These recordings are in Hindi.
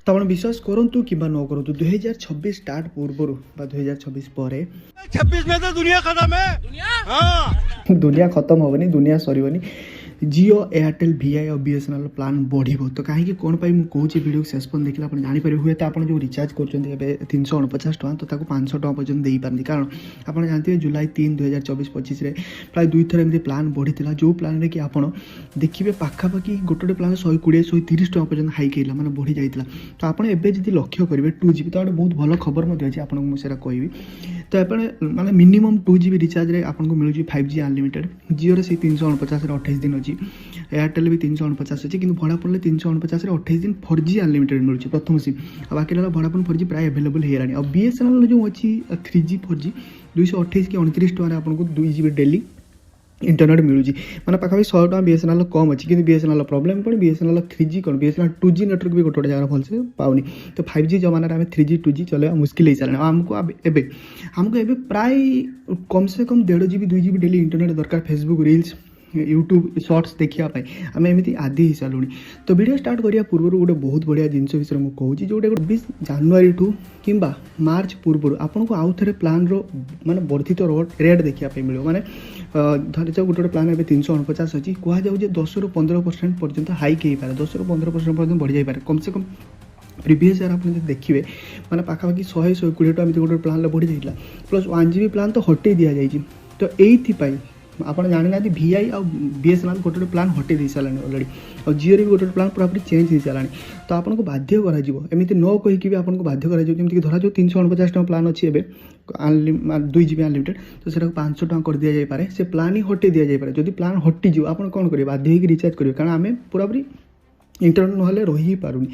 तो आप विश्वास करूँ कि न करूँ 2026 स्टार्ट पूर्व 2026 पर 26 में तो दुनिया खत्म है। दुनिया खत्म होनी, दुनिया सरबनी। जियो एयरटेल VI और BSNL प्लान बढ़ो तो कहीं कौन पाई कौन वीडियो शेष पर देखिए आप जापर हुए तो आप जो रिचार्ज कर 349 टका तो 500 टका पर्यटन दे पारती कारण आप जानते हैं जुलाई 3 2024-25 प्राय 2 थर एमती प्लान बढ़ी जो प्लान कि आप देखिए पाखापाखि गोटे प्लान 120-130 टका पर्यटन हाइक है मैंने बढ़ी जाता तो आप लक्ष्य करेंगे 2GB तो बहुत भल खबर अच्छी आपको मुझे कहबी तो आप मैंने मिनिमम 2GB रिचार्ज आपको मिलूँ 5G अनलिमिटेड जियो से 349 28 दिन अच्छी एयरटेल भी 349 अच्छी कि भड़ा पड़े 349 28 दिन 4G अनलिमिटेड मिलूँ प्रथम सिम आ बाकी भड़ाफोन 4G प्राय एवेलेबल हो BSNL जो अच्छी 3G 4G 228 कि 29 टकर आपको 2GB डेली इंटरनेट मिलूँ मैंने पाखापी 100 टका BSNL कम अच्छी कि BSNL प्रोब्लेम कौन BSNL 3G कौन BSNL 2G नेटवर्क भी गोटे जगह भलसे पाऊनी तो 5G जमाना आम 3G 2G चलवा मुस्किल हो सारे आमको प्राय कम से कम 1.5 GB 2GB डेली इंटरनेट दरकार फेसबुक रील्स यूट्यूब शॉर्ट्स देखापी आम एमती आदि हो सारूँ तो वीडियो स्टार्ट करिया पूर्व गोटे बहुत बढ़िया जिनस विषय मुझे कहूँ जोटे 20 जनवरी ठू कि मार्च पूर्व आपको आउ थे प्लान माने वर्धित रेट देखापी मिले माने धरी जाओ गोटे प्लान ए 349 अच्छी कहुए 10 ରୁ 15% पर्यटन हाइक हो पाए 10 ରୁ 15% पर्यटन बढ़ी जाए कम से कम प्रीवियस ईयर आप देखिए मैंने पाखापाखि 100-120 टका गोटे प्लान बढ़ी जाता प्लस 1GB प्लान तो हटे दि जाए तो ये आप जानी ना VI और BSNL गोटे प्लान हटे दे सारे अलरेडी और जियो भी गोटे प्लान पूरा चेंज हो सारा तो आपको बाध्य करमती न कहीकि आपको बाध्य करमती धरा जो 349 टका प्लान अच्छी 2GB अनलिमिटेड तो सेटा 500 टका कर दि जाए से प्लान ही हटे दि जाए जब प्लान हटिज आप कौन करेंगे बाध्य रिचार्ज करेंगे कारण आम पूरापूरी इंटरनेट ना रही ही पारूनी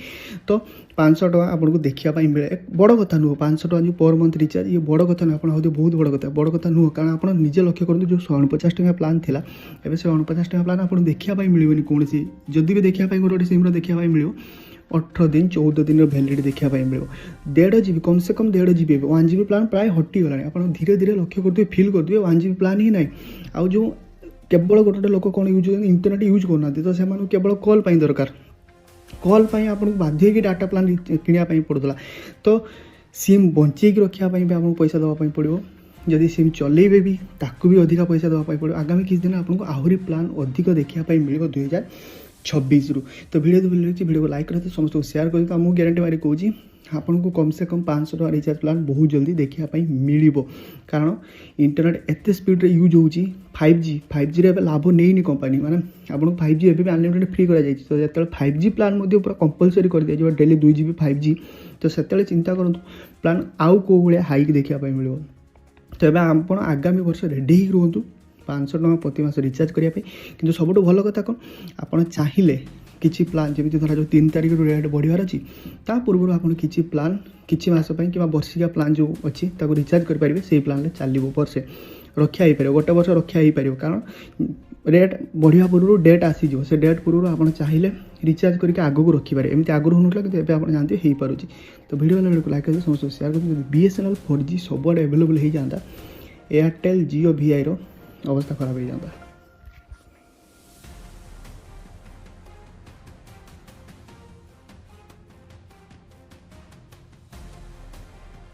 तो 500 टका आपको देखापी मिले बड़ कथा नुह 500 टका जो पर मंथ रिचार्ज ये बड़ कथा नुह आप बहुत बड़ कथा नुह कारण आप निजे लक्ष्य करूँ जो 149 टका प्लान था एवं से 149 टका प्लान आपको देखापी मिलनी कौन जदि भी देखापी गोटे सिम्र देखापी मिले 18 दिन 14 दिन वैलिडिटी देखापी मिले 1.5 GB कम से कम 1.5 GB 1GB प्लान प्राय हटिगला आप धीरे धीरे लक्ष्य करेंगे फिल करेंगे 1GB प्लान ही ना आउ जो केवल गोटे लोक कौन यूज इंटरनेट यूज करना तो से केवल कॉल दरकार कॉल आपको बाध्य कि डाटा प्लान किनापी पड़ूला तो सिम बंचे रखापी भी आपको पैसा देवाई पड़ो जदि सिम चलेबे भी ताकू भी अधिक पैसा देवाई पड़ो आगामी किसी दिन आपको आहरी प्लान अधिक देखापी मिले 2026 रु तो वीडियो को लाइक करते समस्त शेयर करते तो मुझे गारंटी मारी कहूँ आपको कम से कम 500 टका रिचार्ज प्लान बहुत जल्दी देखापी मिल कारण इंटरनेट एत स्पीड यूज हो 5G रे लाभ नहीं कंपनी माने आपको 5G एवं अनलिमिटेड फ्री कर तो जो 5G प्लान पूरा कंपलसरी कर दिया डेली 2GB 5G तो से चिंता करूँ प्लान आउ कौ भाया हाइक देखापी मिले तो ये आप आगामी वर्ष रेडी ही रुहतु 500 टका प्रति मास रिचार्ज करने कि सब भल कथा कौन आप चाहिए किसी प्लान जमी धरा जो 3 तारिख रेट बढ़ियार अच्छी ता पूर्व आप किसी प्लान किसी मसपाई कि वर्षिका प्लान जो अच्छी रिचार्ज करेंगे से प्लान चलो वर्षे रक्षा हो पार गोटे वर्ष रक्षा हो पार कारण रेट बढ़िया पूर्व डेट आसीज से डेट पूर्व आप चाहिए रिचार्ज करके आगू रखिपारे एमती आगुरी होना कि आप जानते हो पारे तो वीडियो वाला वीडियो लाइक करते समस्त शेयर करते BSNL 4G सबुआड़े एवेलेबल हो जाता एयरटेल जियो VI अवस्था खराब हो जाता।